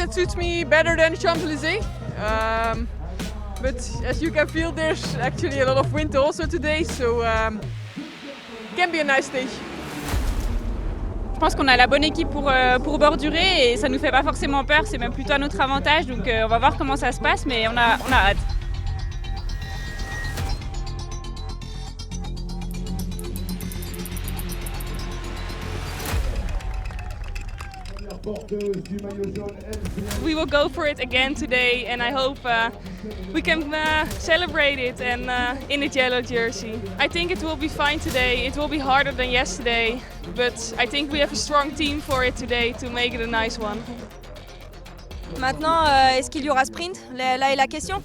that suits me better than Champs-Élysées. But as you can feel, there's actually a lot of wind also today, so can be a nice stage. Je pense qu'on a la bonne équipe pour bordurer et ça nous fait pas forcément peur, c'est même plutôt à notre avantage, donc on va voir comment ça se passe, mais on a hâte. We will go for it again today, and I hope we can celebrate it and in a yellow jersey. I think it will be fine today. It will be harder than yesterday, but I think we have a strong team for it today to make it a nice one. Maintenant, est-ce qu'il y aura sprint? Là est la question.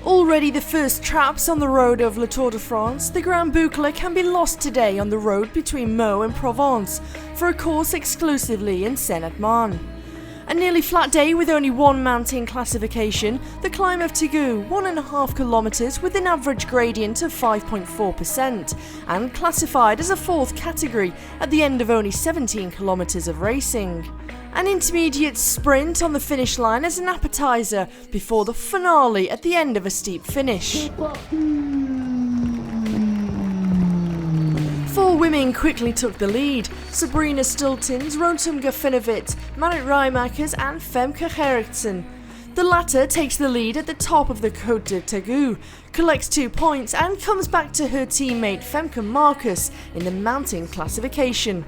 Already the first traps on the road of Le Tour de France, the Grand Boucle can be lost today on the road between Meaux and Provence for a course exclusively in Seine-et-Marne. A nearly flat day with only one mountain classification, the climb of Tégou, 1.5 kilometers with an average gradient of 5.4% and classified as a fourth category at the end of only 17 kilometers of racing. An intermediate sprint on the finish line as an appetizer before the finale at the end of a steep finish. Four women quickly took the lead: Sabrina Stultins, Rotum Gafinovit, Marit Rijmakers and Femke Gerritsen. The latter takes the lead at the top of the Côte de Tégou, collects 2 points and comes back to her teammate Femke Marcus in the mountain classification.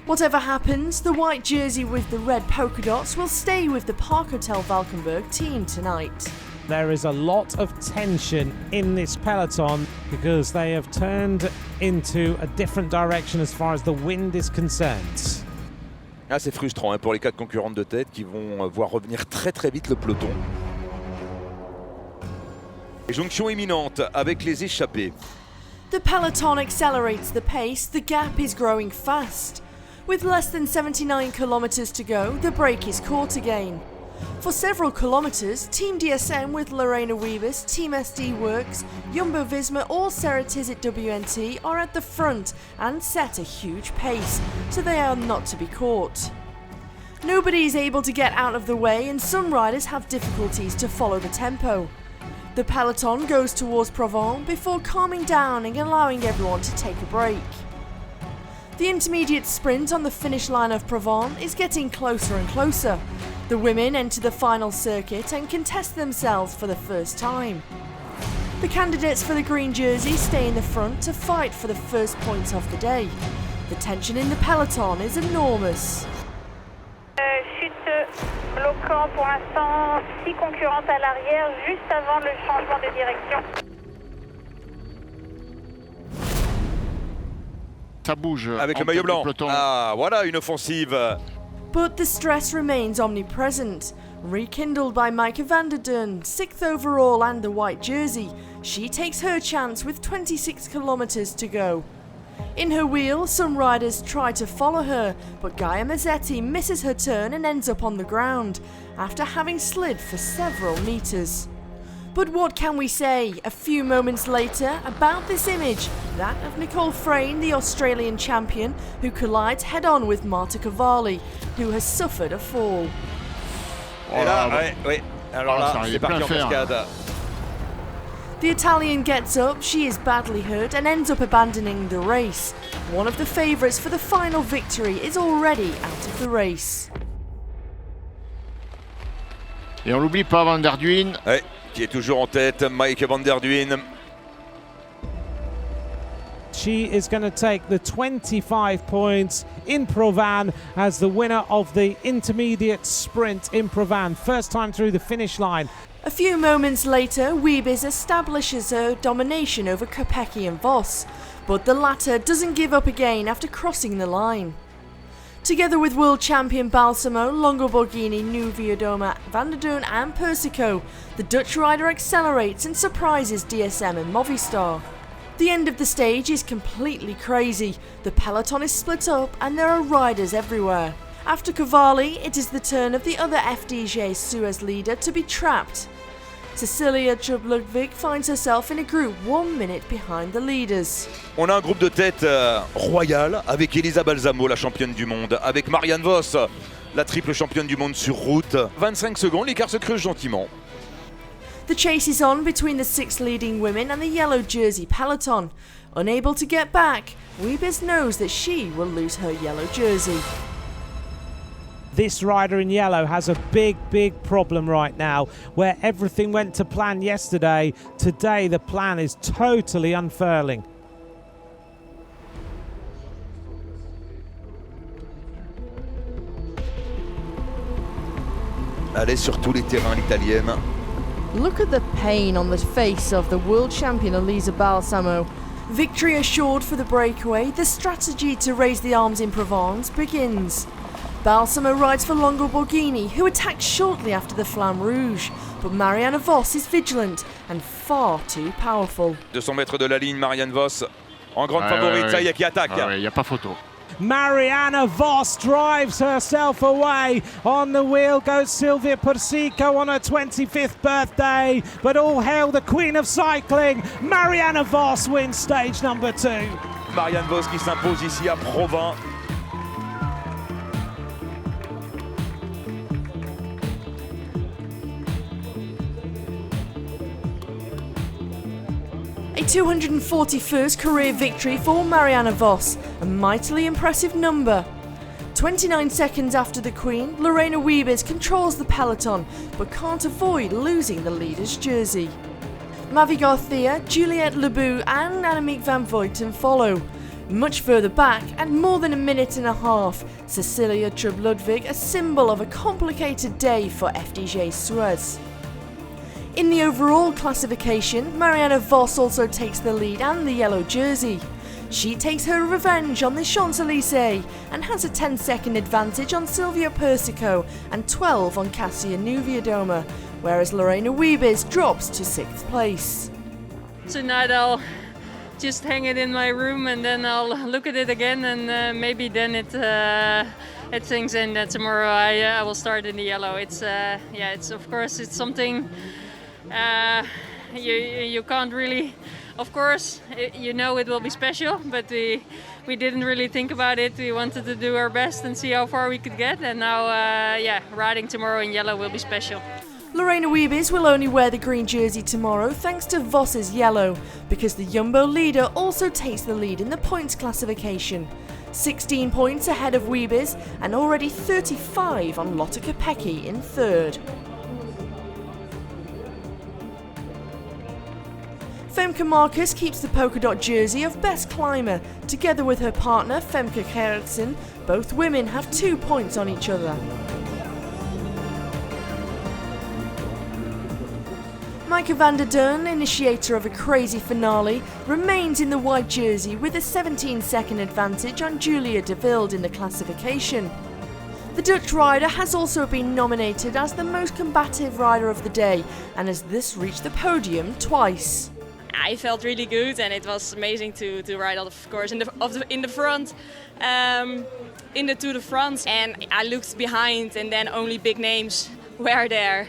Whatever happens, the white jersey with the red polka dots will stay with the Park Hotel Valkenburg team tonight. There is a lot of tension in this peloton because they have turned into a different direction as far as the wind is concerned. Ah, c'est frustrant pour les 4 concurrentes de tête qui vont voir revenir très vite le peloton. Et jonction imminente avec les échappés. The peloton accelerates the pace, the gap is growing fast. With less than 79 kilometers to go, the break is caught again. For several kilometers, Team DSM with Lorena Wiebes, Team SD Works, Jumbo Visma or Ceratizit WNT are at the front and set a huge pace, so they are not to be caught. Nobody is able to get out of the way and some riders have difficulties to follow the tempo. The peloton goes towards Provence before calming down and allowing everyone to take a break. The intermediate sprint on the finish line of Provence is getting closer and closer. The women enter the final circuit and contest themselves for the first time. The candidates for the green jersey stay in the front to fight for the first points of the day. The tension in the peloton is enormous. Chute bloquant pour l'instant, 6 concurrentes à l'arrière juste avant le changement de direction. Ça bouge avec le maillot blanc. Ah, voilà une offensive. But the stress remains omnipresent. Rekindled by Maaike van der Dun, 6th overall and the white jersey, she takes her chance with 26 kilometers to go. In her wheel, some riders try to follow her, but Gaia Mazzetti misses her turn and ends up on the ground, after having slid for several meters. But what can we say a few moments later about this image, that of Nicole Frayne, the Australian champion, who collides head-on with Marta Cavalli, who has suffered a fall. Et là, ouais. Alors là, c'est parti en cascade. The Italian gets up, she is badly hurt and ends up abandoning the race. One of the favourites for the final victory is already out of the race. Et on n'oublie pas Van der Duyn. Ouais, qui est toujours en tête, Maaike van der Duyn. She is going to take the 25 points in Provence as the winner of the intermediate sprint in Provence. First time through the finish line. A few moments later, Wiebes establishes her domination over Kopecky and Vos, but the latter doesn't give up again after crossing the line. Together with world champion Balsamo, Longo Borghini, NIEWIADOMA, Van der Dun and Persico, the Dutch rider accelerates and surprises DSM and Movistar. The end of the stage is completely crazy. The peloton is split up and there are riders everywhere. After Cavalli, it is the turn of the other FDJ Suez leader to be trapped. Cecilia Chubb-Ludwig finds herself in a group 1 minute behind the leaders. On a un groupe de tête royal avec Elisa Balsamo, la championne du monde, avec Marianne Vos, la triple championne du monde sur route. 25 secondes, l'écart se creuse gentiment. The chase is on between the 6 leading women and the yellow jersey peloton. Unable to get back, Wiebes knows that she will lose her yellow jersey. This rider in yellow has a big problem right now. Where everything went to plan yesterday, today the plan is totally unfurling. Elle est sur tous les terrains, l'italienne. Look at the pain on the face of the world champion Elisa Balsamo. Victory assured for the breakaway, the strategy to raise the arms in Provence begins. Balsamo rides for Longo Borghini, who attacks shortly after the Flamme Rouge, but Marianne Vos is vigilant and far too powerful. 200 mètres de la ligne, Marianne Vos en grande favorite, ça y est, qui attaque. Il n'y a pas photo. Marianne Vos drives herself away. On the wheel goes Silvia PERSICO on her 25th birthday. But all hail the queen of cycling. Marianne Vos wins stage number 2. Marianne Vos qui s'impose ici à Provins. A 241st career victory for Marianne Vos, a mightily impressive number. 29 seconds after the Queen, Lorena Wiebes controls the peloton, but can't avoid losing the leader's jersey. Mavi Garcia, Juliette Lebeau and Annemiek van Vleuten follow. Much further back, and more than a minute and a half, Cecilia Chubb-Ludwig, a symbol of a complicated day for FDJ Suez. In the overall classification, Marianne Vos also takes the lead and the yellow jersey. She takes her revenge on the Champs-Élysées and has a 10-second advantage on Silvia PERSICO and 12 on NIEWIADOMA, whereas Lorena Wiebes drops to 6th place. Tonight I'll just hang it in my room and then I'll look at it again and maybe then it sinks in that tomorrow I will start in the yellow. It's of course it's something you can't really, of course you know it will be special, but we didn't really think about it. We wanted to do our best and see how far we could get, and now riding tomorrow in yellow will be special. Lorena Wiebes will only wear the green jersey tomorrow thanks to Vos's yellow, because the Jumbo leader also takes the lead in the points classification. 16 points ahead of Wiebes and already 35 on Lotte Kopecky in 3rd. Femke Marcus keeps the polka dot jersey of best climber, together with her partner Femke Gerritsen. Both women have 2 points on each other. Maaike van der Deurne, initiator of a crazy finale, remains in the white jersey with a 17-second advantage on Julia de Wilde in the classification. The Dutch rider has also been nominated as the most combative rider of the day and has thus reached the podium twice. I felt really good and it was amazing to ride, of course, in the front in the Tour de France, and I looked behind and then only big names were there.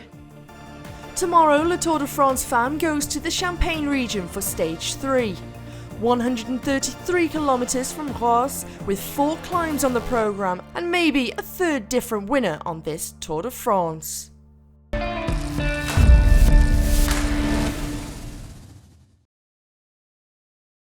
Tomorrow, Le Tour de France Femme goes to the Champagne region for stage 3. 133 kilometers from Reims, with 4 climbs on the programme and maybe a 3rd different winner on this Tour de France.